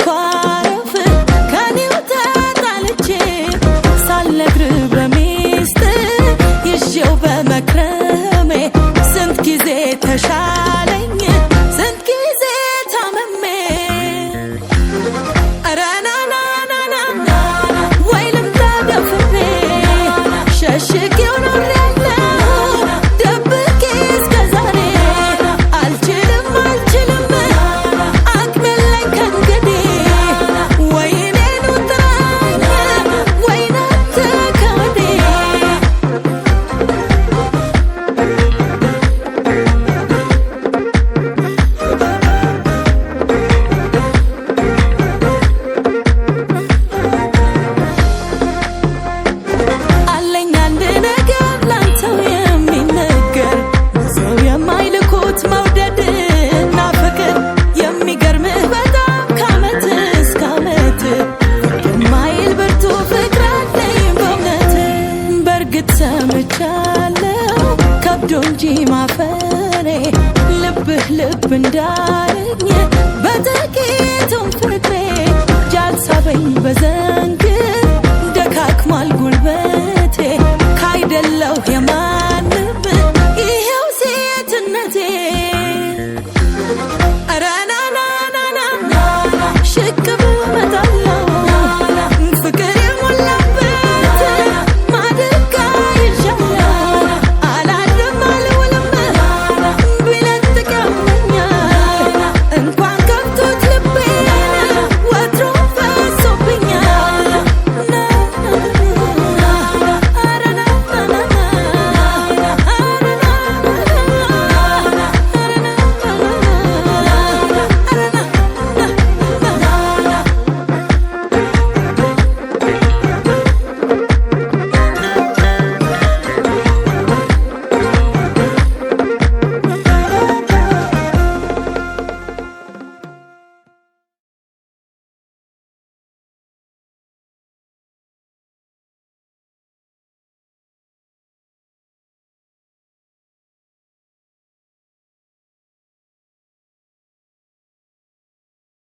ልኳረፍ ከኔው ተጣልቼ ሳልነግር በሚስጥር ይዤው በመክረሜ ስንት ጊዜ ተሻለኝ ስንት ጊዜ ታመሜ ኧረ ናናናና ወይ ልምጣ ደፍሬ ሸሽጌው ኖሬያለሁ ደብቄ እስከ ዛሬ አልችልም አቅም የለኝ ከእንግዲህ ወይ እኔኑ ጥራኝ ወይ ናንተ ከወዲህ አለኝ አንድ ነገር ላንተው የሚነገር ሰው የማይልኩት መውደድና ፍቅር የሚገርምህ በጣም ከዓመት እስከ ዓመት የማይል ብርቱ ፍቅር አለኝ በእውነት በእርግጥ ሰምቻለሁ ከብዶ እንጂ ማፈሬ ልብህ ልብ እንዳለኝ በጥቂቱም ፍቅሬ ጃልሳበኝ በዘንግ ደካክሟል ጉልበቴ ካይደለሁ የማንም ይሄው ሴትነቴ ኧረ ናናናና ሽቅብ